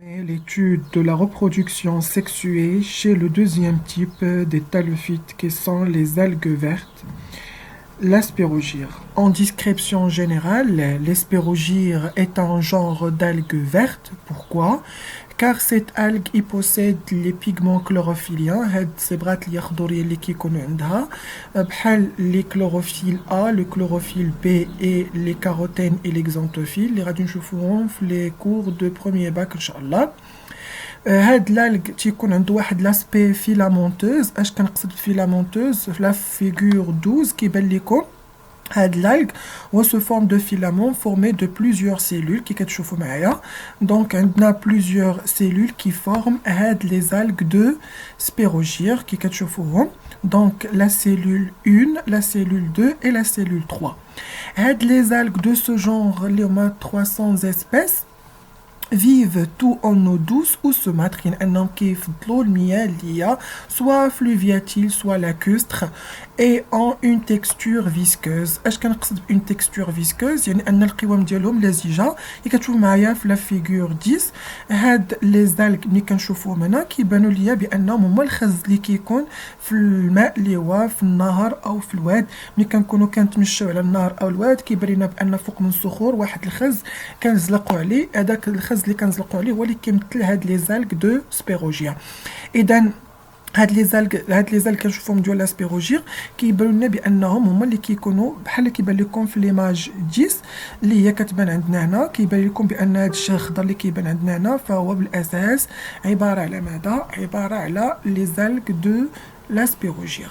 L'étude de la reproduction sexuée chez le deuxième type des thalophytes qui sont les algues vertes, l'aspergire. En description générale, l'aspergire est un genre d'algues vertes. Pourquoi? Car cette algue il possède les pigments chlorophylliens, هاد الصبغات الأخضرية اللي كيكونوا عندها بحال les chlorophylle A, le chlorophylle B et les carotènes et l'exanthophylle اللي غادي نشوفوهم في les cours de premier bac إن شاء الله. هاد l'algue تيكون عنده واحد لاسبي فيلامونتوز. اش كنقصد بفيلامونتوز؟ في لا فيغور 12 كيبان لكم هاد l'algue se forme de filaments formés de plusieurs cellules qui كتشوفوا معايا. Donc عندنا plusieurs cellules qui forment هاد les algues de spérogyre qui كتشوفوهم. Donc la cellule 1, la cellule 2 et la cellule 3. هاد les algues de ce genre اللي هما 300 espèces vivent tout en eau douce ou saumâtre. يعني كيفضلوا المياه اللي هي soit fluviatile soit lacustre et ont une texture visqueuse. اش كنقصد une texture visqueuse؟ يعني ان القوام ديالهم لزجه. اللي كتشوف معايا في لا فيغور 10 هاد لي زالك ملي كنشوفوهم هنا كيبانوا ليا بانهم هما الخز اللي كيكون في الماء اللي هو في النهر او في الواد. ملي كنكونوا كنتمشاو على النهر او الواد كيبان لنا بان فوق من الصخور واحد الخز كنزلقوا عليه. هذاك الخز اللي كنزلقوا عليه هو اللي كيمثل هاد لي زالك دو سبيروجيا. اذا هاد لي زالك كنشوفهم ديال لاسبيروجير كيبانوا لنا بانهم هما اللي كيكونوا بحال كيبان لكم في ليماج 10 اللي هي كتبان عندنا هنا. كيبان لكم بان هاد الشيء الخضر اللي كيبان عندنا هنا فهو بالاساس عباره على ماذا؟ عباره على لي زالك دو لاسبيروجير.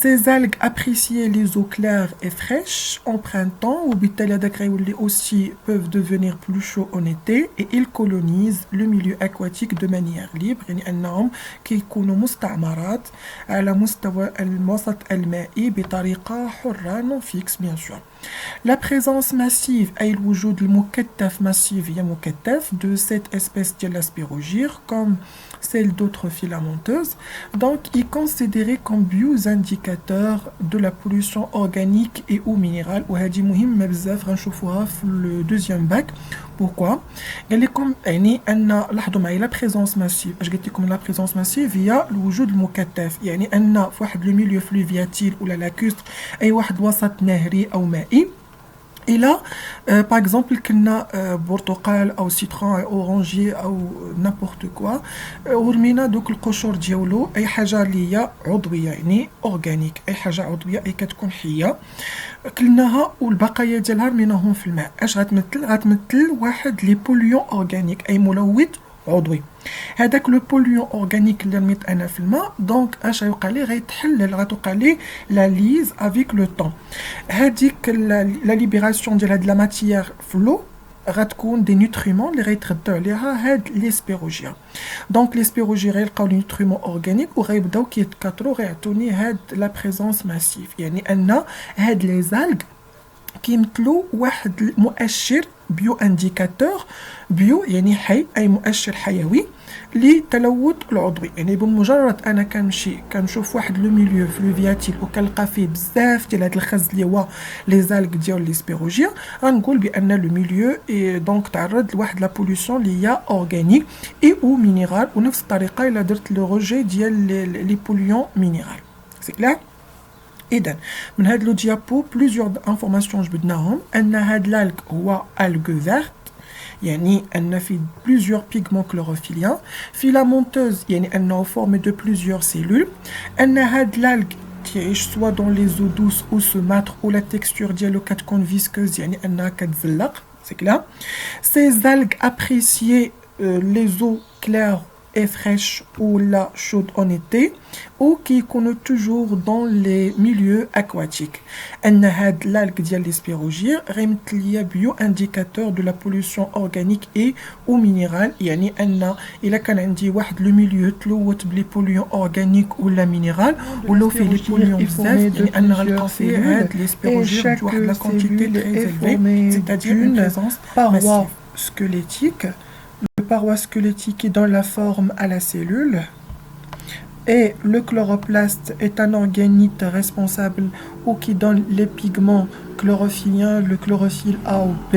Ces algues apprécient les eaux claires et fraîches en printemps وبالتالي هذاك غيولي aussi peuvent devenir plus chauds en été et ils colonisent le milieu aquatique de manière libre. يعني أنهم كيكونوا مستعمرات على مستوى الوسط المائي بطريقة حرة non fixe bien sûr. La présence massive أي الوجود المكثف massif هي مكثف de cette espèce de l'aspergire comme celle d'autres filamenteuses, donc est considéré comme bioindicateur de la pollution organique et ou minérale. وهذه مهمة بزاف غنشوفوها في le deuxième bac. Pourquoi؟ قال لكم يعني أن لاحظوا معايا لا بريزونس ماسيف. اش قلت لكم لا بريزونس ماسيف هي الوجود المكثف. يعني أن في واحد لو ميليو فلوفياتيل ولا لاكوستر أي واحد وسط نهري أو مائي إلى باغ اكزومبل كنا برتقال او سيترون او اورانجي او نابورت كوا ورمينا دوك القشور ديالو اي حاجه اللي هي عضويه يعني اورغانيك اي حاجه عضويه اي كتكون حيه كلناها والبقايا ديالها رميناهم في الماء. اش غتمثل واحد لي بوليون اورغانيك اي ملوث عضوي. هذاك لو بوليون اورغانيك اللي رميت انا في الماء دونك اش غيوقع ليه؟ غيتحلل غتوقع ليه لا ليز افيك لو طون. هذيك لا ليبراسيون ديال هاد لا ماتيير في لو غتكون دي نوتريمون اللي غيتغذاو عليها هاد لي سبيروجيا. دونك لي سبيروجيا غيلقاو لي نوتريمون اورغانيك وغيبداو كيتكاثروا غيعطوني هاد لا بريزونس ماسيف. يعني ان هاد لي زالغ كيمثلوا واحد المؤشر بيو انديكاتور. بيو يعني حي اي مؤشر حيوي للتلوث العضوي. يعني بمجرد انا كنمشي كنشوف واحد لو ميليو فلوفياتيل وكنلقى فيه بزاف ديال هاد الخز اللي هو لي زالغ ديال لي سبيروجيا غنقول بان لو ميليو دونك تعرض لواحد لا بوليسيون اللي هي اورغانيك اي او مينيرال. ونفس الطريقه الا درت لو روجي ديال لي بوليون مينيرال. سي كلير؟ إذن من هاد لو ديابو بليزيور انفورماسيون جبدناهم. ان هاد l'algue هو algue verte يعني ان في بليزيور بيغمون كلوروفيليان. فيلامونتوز يعني انه فورمي دو بليزيور سيلول. ان هاد l'algue تعيش سوا دون لي زو دوس او سوماتر و لا تكستور ديالو كتكون فيسكوز يعني انها كتزلق. سي كلا. سي زالغ ابريسيي لي زو كلير et fraîche ou la chaude en été ou qui connaît toujours dans les milieux aquatiques. En had l'algue ديال les spérogyres غيمثل bio indicateur de la pollution organique et ou minérale. يعني ان الا كان عندي واحد لو ميليو تلوث بلي بوليون اورغانيك ولا مينيرال ولو فيه لي بوليون بزاف يعني ان غنلقى فيه هاد لي سبيروجير بواحد لا كونتيتي تري élevée c'est-à-dire une présence massive squelettique. Le paroi squelettique qui donne la forme à la cellule et le chloroplaste est un organite responsable ou qui donne les pigments chlorophylliens, le chlorophylle A ou B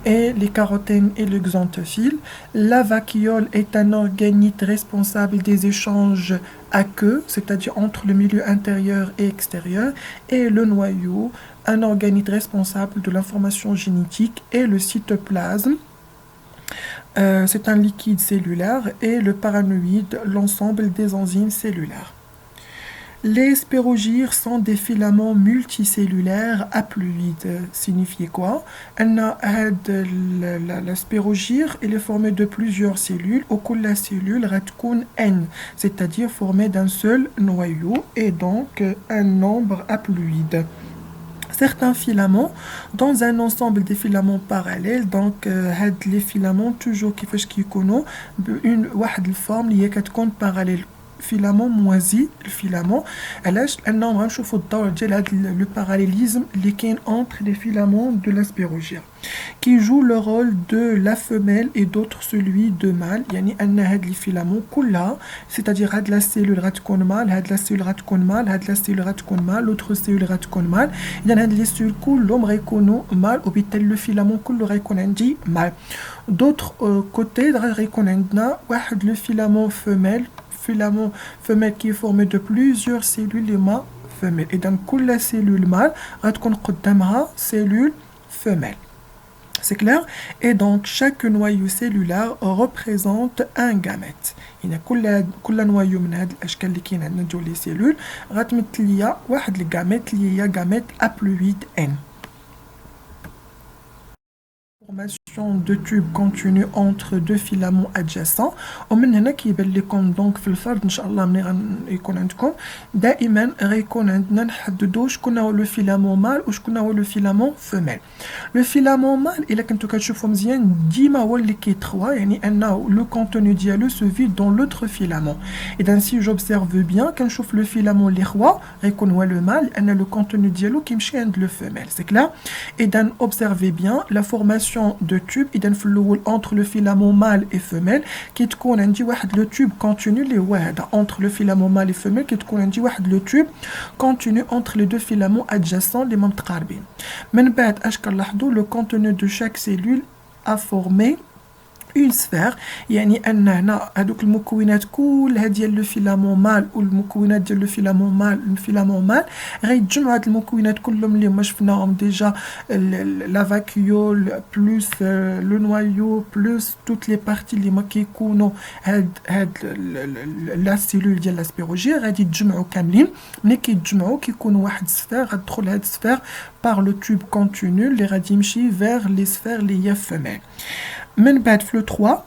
et les carotènes et le xanthophylle. La vacuole est un organite responsable des échanges aqueux, c'est-à-dire entre le milieu intérieur et extérieur, et le noyau, un organite responsable de l'information génétique, et le cytoplasme. C'est un liquide cellulaire, et le paranoïde, l'ensemble des enzymes cellulaires. Les sporogyres sont des filaments multicellulaires haploïdes. Signifie quoi? La spirogyre est formée de plusieurs cellules, au coup la cellule ratkoun N, c'est-à-dire formée d'un seul noyau et donc un nombre haploïde. Certains filaments dans un ensemble des filaments parallèles, donc les filaments toujours qui connaissent une forme liée à parallèle. Filament moisi, le filament, le parallélisme entre les filaments de la spirogyre, qui joue le rôle de la femelle et d'autres celui de mâle. يعني أن هاد les filaments كلها, c'est-à-dire هاد la cellule غتكون mâle, هاد la cellule غتكون mâle, هاد la cellule غتكون mâle, l'autre cellule غتكون mâle. إذا هاد les cellules كلهم غيكونوا mâle, وبالتالي le filament كله غيكون عندي mâle. D'autre côté غيكون عندنا واحد le filament femelle qui est formé de plusieurs cellules femelles. Et dans la cellule mâle, غتكون قدامها cellule femelle. C'est clair? Et donc, chaque noyau cellulaire représente un gamète. Il y a كل نويو من هاد الأشكال اللي كاين عندنا ديال les cellules غتمثل ليا واحد الجاميت اللي هي جاميت haploïde N. Formation de tubes contenus entre deux filaments adjacents. ومن هنا كيبان لكم دونك في الفرد ان شاء الله ملي غيكون عندكم دائما غيكون عندنا نحددوا شكون هو لو فيلامون مال وشكون هو لو فيلامون فيميل. لو فيلامون مال الا كنتو كتشوفوا مزيان ديما هو اللي كيتخوا, يعني انه لو كونتوني ديالو سو فيد دون لوتر فيلامون. اذا سي جوبسيرف بيان كنشوف لو فيلامون اللي خوا غيكون هو لو مال لان لو كونتوني ديالو كيمشي عند لو فيميل. سي كلير؟ اذا اوبسيرفي بيان لا فورماسيون de tube إذا في الأول entre le filament mâle et femelle كيتكون عندي واحد لو tube continu اللي هو هذا entre le filament mâle et femelle كيتكون عندي واحد لو tube continu entre les deux filaments adjacents اللي متقاربين. من بعد اش كنلاحظوا le contenu de chaque cellule a formé une sphère, يعني ان هنا هذوك المكونات كلها ديال لو فيلامون مال والمكونات ديال لو فيلامون مال غيتجمعوا هاد المكونات كلهم اللي هما شفناهم ديجا لا فاكيول بلس لو نوايو بلس توت لي بارتي اللي ما كيكونوا هاد لا سيلول ديال لا سبيروجير غادي يتجمعوا كاملين. ملي كيتجمعوا كيكونوا واحد سفير غتدخل هاد السفير بار لو تيوب كونتينيو اللي غادي يمشي فيغ لي سفير اللي هي فيميل. من بعد في لو 3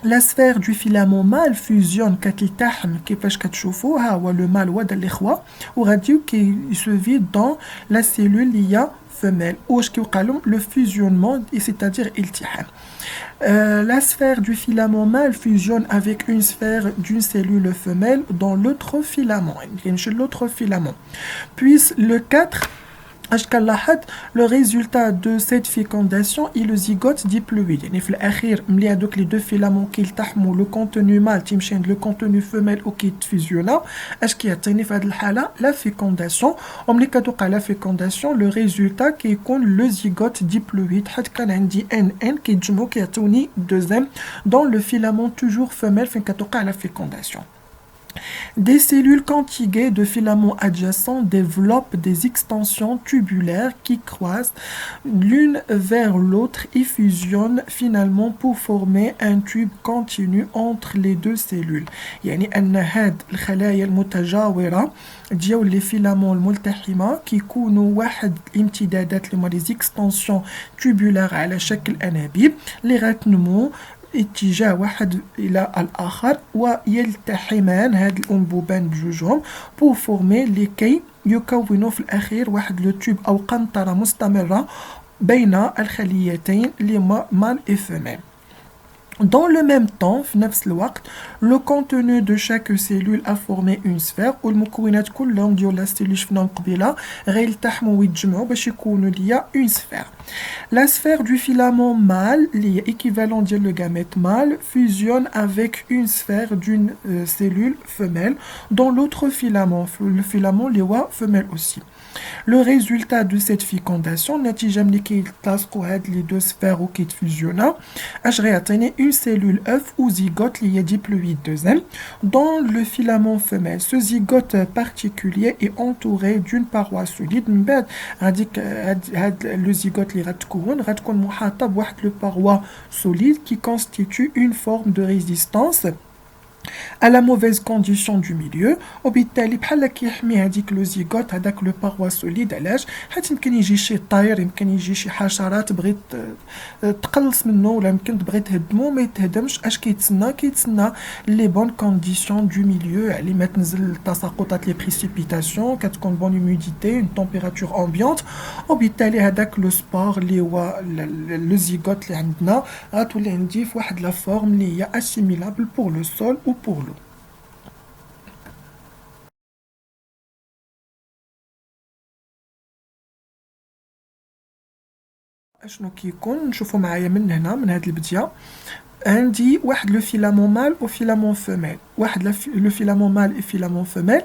la sphère du filament mâle fusionne كتلتحم كيفاش كتشوفوا ها هو لو مال وهذا الاخوه وغادي كيسوفي دون لا سيلول اللي هي femelle واش كيوقع لهم لو فيزيونمون c'est-à-dire التحام. La sphère du filament mâle fusionne avec une sphère d'une cellule femelle dans l'autre filament. L'autre filament. Puis le 4 le résultat de cette fécondation est le zygote diploïde. يعني في الأخير ملي هادوك les deux filaments كيلتحموا le contenu mâle تيمشي عند le contenu femelle وكيتفيزيونا اش كيعطيني في هاد الحالة la fécondation. وملي كتوقع la fécondation le résultat كيكون le zygote diploïde حيت كان عندي NN كيتجمعوا كيعطوني deuxième dans le filament toujours femelle فين كتوقع la fécondation. Des cellules contiguës de filaments adjacents développent des extensions tubulaires qui croisent l'une vers l'autre et fusionnent finalement pour former un tube continu entre les deux cellules. يعني أن هاد الخلايا المتجاورة ديال لي فيلامون الملتحمة كيكونوا واحد الامتدادات اللي هما لي زيكستنسيون تubulaires على شكل أنابيب اللي غتنمو اتجاه واحد الى الاخر ويلتحمان هاد الانبوبان بجوجهم بو فورمي لكي يكونوا في الاخير واحد لو تيوب او قنطره مستمره بين الخليتين اللي هما مال اي فيميل. Dans le même temps, في نفس الوقت, le contenu de chaque cellule a formé une sphère والمكونات كلهم ديال لا سيلول شفناهم قبيله غيلتحموا ويتجمعوا باش يكونوا ليا une sphère. La sphère du filament mâle, اللي هي équivalent ديال le gamète mâle, fusionne avec une sphère d'une cellule femelle dans l'autre filament, le filament اللي هو femelle aussi. Le résultat de cette fécondation, نتيجة ملي كيتلاصقوا هاد les deux sphères ou كيتفيزيونا اش غيعطيني une cellule œuf ou zygote اللي هي diploïde de zen dans le filament femelle. Ce zygote particulier est entouré d'une paroi solide. من بعد هاد le zygote اللي غتكون محاطة بواحد le paroi solide qui constitue une forme de résistance à la mauvaise condition du milieu وبالتالي بحال كيحمي هذيك لو زيغوت هذاك لو باروا سوليد. علاش؟ حيت يمكن يجي شي طير، يمكن يجي شي حشرات بغيت تقلص منه، ولا يمكن تبغي تهدمو ما يتهدمش. اش كيتسنى لي بون كونديسيون دو ميليو، يعني ما تنزل التساقطات لي بريسيبيتاسيون، كتكون بون هوميديتي، اون تمبيراتور امبيونت، وبالتالي هذاك لو سبور اللي هو لو زيغوت اللي عندنا غتولي عندي في واحد لا فورم اللي هي اسيميلابل بور لو سول ou pour l'eau. اشنو كيكون؟ نشوفوا معايا من هنا من هاد البديه عندي واحد لو فيلامون مال و فيلامون فيميل. واحد لو فيلامون مال et فيلامون فيميل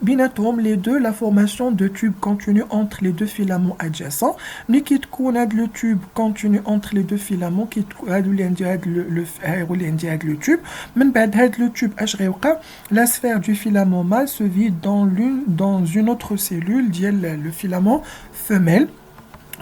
بيناتهم لي دو لا فورماسيون دو تيوب كونتينو entre les deux filaments adjacents. ملي كيتكون هاد لو تيوب كونتينو entre les deux filaments هادو اللي عندي هاد لو تيوب. من بعد هاد لو تيوب اش غيوقع؟ لا سفير دو فيلامون مال se vide dans une autre cellule ديال لو فيلامون فيميل.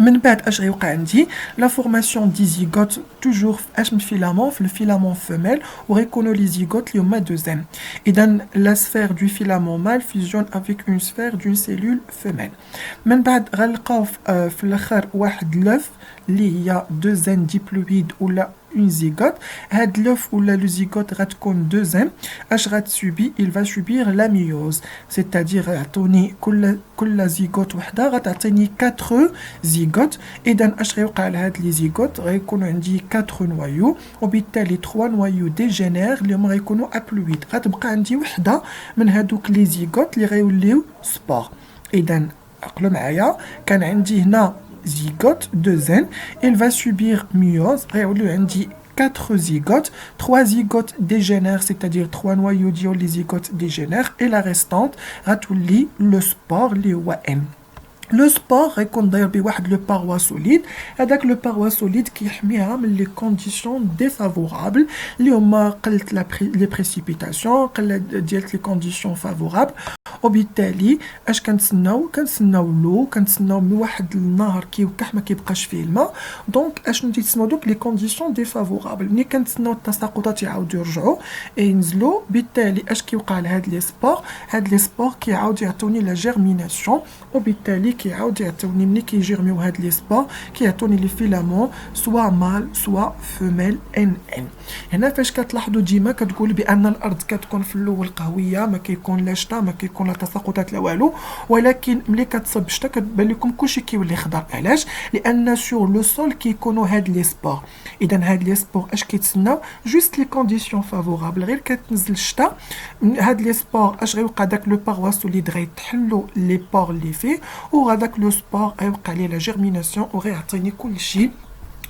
من بعد اش غيوقع عندي؟ لا فورماسيون دي زيغوت توجور اش من فيلامون في الفيلامون فيميل، وغيكونوا لي زيغوت اللي هما دو زين. اذا لا سفير دو فيلامون مال فيزيون افيك اون سفير دون سيلول فيميل. من بعد غنلقاو في الاخر واحد لوف اللي هي دو زين ديبلويد ولا une zygote. هاد l'œuf ou le zygote غتكون deux zen. اش غتسوبي؟ il va subir la myose, c'est-à-dire غتعطوني كل zygote وحده غتعطيني 4 zygotes. اذا اش غيوقع لهاد لي zygotes؟ غيكونوا عندي 4 نوايو، وبالتالي 3 نوايو ديجينير اللي هما غيكونوا ابلويد. غتبقى عندي وحده من هادوك لي zygotes اللي غيوليو سبور. اذا عقلوا معايا، كان عندي هنا zygote de zen, il va subir myose, عندي 4 zygotes, 3 zygotes dégénèrent, c'est-à-dire 3 noyaux ديال les zygotes dégénèrent, et la restante غتولي le spore اللي هو M. لو سبور غيكون داير بواحد لو باروا سوليد. هذاك لو باروا سوليد كيحميها من لي كونديسيون ديفافورابل اللي هما قله لي بريسيبيتاسيون، قله ديال لي كونديسيون فافورابل. وبالتالي اش كنتسناو لو، كنتسناو من واحد النهر كيوكح ما كيبقاش فيه الماء. دونك اشنو تيتسناو دوك لي كونديسيون ديفافورابل؟ ملي كنتسناو التساقطات يعاودوا يرجعوا ينزلوا، بالتالي اش كيوقع لهاد لي سبور؟ هاد لي سبور كيعاود يعطوني لا جيرميناسيون، وبالتالي كيعاود يعطوني ملي كيجيرميو هاد لي سبور كيعطوني لي فيلامون سوا مال سوا فيميل ان. هنا فاش كتلاحظوا ديما كتقول بان الارض كتكون في الاول قهويه، ما كيكون لا شتا، ما كيكون لا تساقطات لا والو، ولكن ملي كتصب شتا كتبان لكم كلشي كيولي خضر. علاش؟ لان سور لو سول كيكونوا هاد لي سبور. اذا هاد لي سبور اش كيتسناو؟ جوست لي كونديسيون فافورابل. غير كتنزل الشتا هاد لي سبور اش غيوقع؟ داك لو باروا سوليد غيتحلوا لي بور اللي فيه، وهذاك لو سبور غيوقع ليه لا جيرميناسيون وغيعطيني كلشي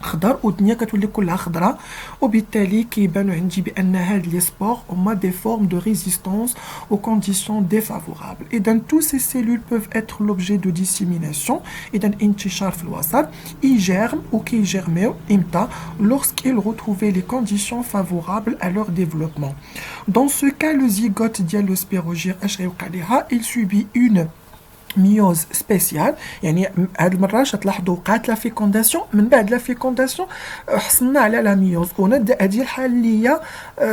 خضر، والدنيا كتولي كلها خضراء. وبالتالي كيبانوا عندي بان هاد لي سبور هما دي فورم دو ريزيستانس aux conditions défavorables. اذا tous ces cellules peuvent être l'objet de dissémination. اذا انتشار في الوسط. ils germent ou كيجرميو امتى؟ lorsqu'ils retrouvaient les conditions favorables à leur développement. dans ce cas le zygote ديال لو سبيروجير اش غيوقع ليها؟ il subit une ميوز سبيسيال. يعني هاد المره تلاحظوا وقعت لا فيكونداسيون، من بعد لا فيكونداسيون حصلنا على لا ميوز. ونبدا هذه الحاله اللي هي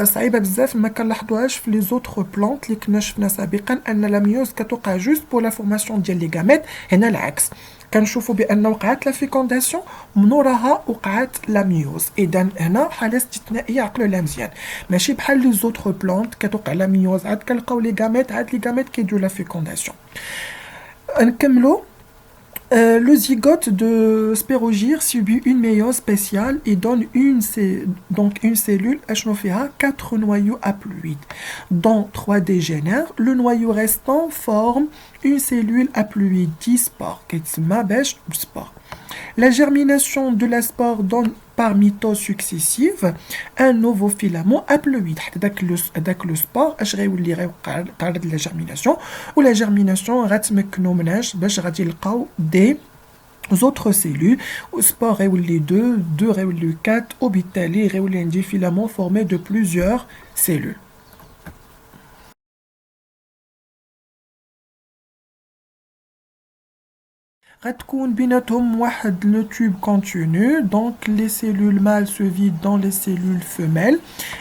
صعيبه بزاف، ما كنلاحظوهاش في لي زوتر بلانت اللي كنا شفنا سابقا ان لا ميوز كتوقع جوست بور لا فورماسيون ديال لي غاميت. هنا العكس، كنشوفوا بان وقعت لا فيكونداسيون من وراها وقعت لا ميوز. اذا هنا حاله استثنائيه، عقلوا لها مزيان، ماشي بحال لي زوتر بلانت كتوقع لا ميوز عاد كنلقاو لي غاميت، عاد لي غاميت كيديروا لا فيكونداسيون. نكملوا. Le zygote de Spérogyre subit une méiose spéciale et donne une cellule à 4 noyaux haploïdes, dont 3 dégénèrent. Le noyau restant forme une cellule haploïde dispore, qui est spore. La germination de la spore donne par mitose successive un nouveau filament haploïde. داك لو سبور اش غيولي غيوقع لا germination ولا germination غتمكنو مناش باش غادي نلقاو دي autres cellules spore غيولي 2 غيولي 4 وبالتالي غيولي عندي filament formé de plusieurs cellules. غتكون بيناتهم واحد لو tube continu, donc les cellules mâles se vident dans les cellules femelles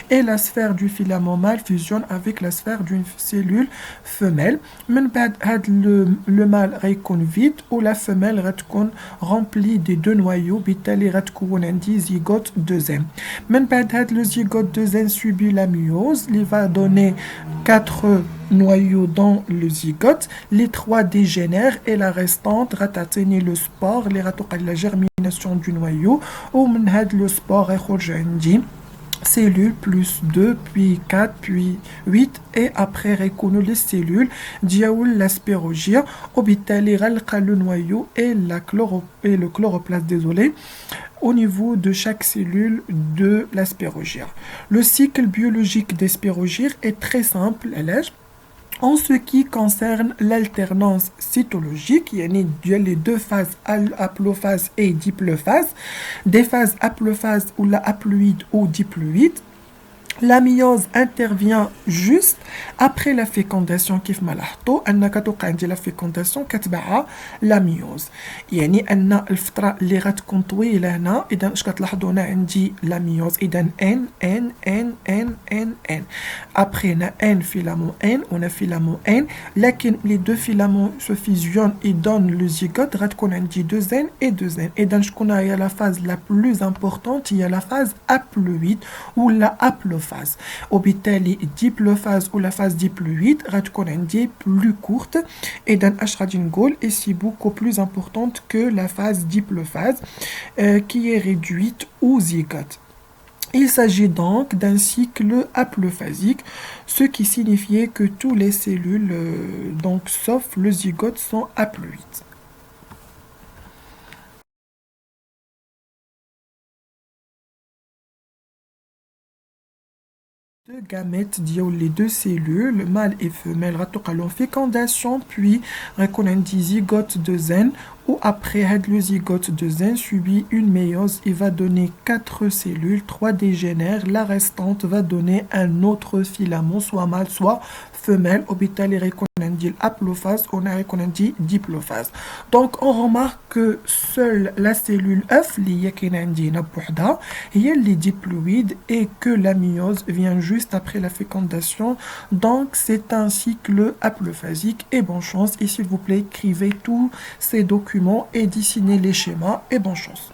et la sphère du filament mâle fusionne avec la sphère d'une cellule femelle. من بعد هاد le mâle غيكون vide ou la femelle غتكون remplie des deux noyaux بالتالي غتكون عندي zygote 2n. من بعد هاد le zygote 2n subit la myose qui va donner 4 noyaux dans le zygote, les 3 dégénèrent et la restante غتعطيني le spore اللي غتوقع la germination du noyau ومن هاد le spore غيخرج عندي cellules plus 2 puis 4 puis 8 et après غيكونوا les cellules ديال l'aspérogia وبالتالي غنلقى le noyau et le chloroplaste au niveau de chaque cellule de l'aspérogia. Le cycle biologique des spérogires est très simple en ce qui concerne l'alternance cytologique, il y a les deux phases haplophase et diplophase, des phases haplophase ou la haploïde ou diploïde. La myose intervient juste après la fécondation كيف ما لاحظتوا أن كتوقع عندي la fécondation كتبعها la myose. يعني أن الفترة اللي غتكون طويلة هنا إذا اش كتلاحظوا هنا عندي la myose إذا N. Après هنا N filament N on a filament N لكن les deux filaments se fusionnent et donnent le zygote غتكون عندي 2N et 2N. إذا شكون هي la phase la plus importante هي la phase haploïde ou la haplophase. وبالتالي الديبلوفاز ou la phase diploïde غتكون عندي plus courte إذا اش غادي نقول et c'est beaucoup plus importante que la phase diplophase qui est réduite au zygote. Il s'agit donc d'un cycle haplophasique, ce qui signifiait que toutes les cellules, donc sauf le zygote, sont haploïdes. Deux gamètes les deux cellules, mâle et femelle, غتوقع fécondation puis غيكون عندي zygote 2n ou après le zygote 2n subit une méiose et va donner 4 cellules, 3 dégénèrent, la restante va donner un autre filament, soit mâle, soit femelle, وبالتالي غيكون عندي l'haplophase ou غيكون عندي diplophase. Donc on remarque que seule la cellule œuf اللي هي كاينه عندي هنا بوحدها هي اللي diploïde et que la myose vient juste après la fécondation. Donc c'est un cycle haplophasique et bonne chance et s'il vous plaît écrivez tous ces documents et dessinez les schémas et bonne chance.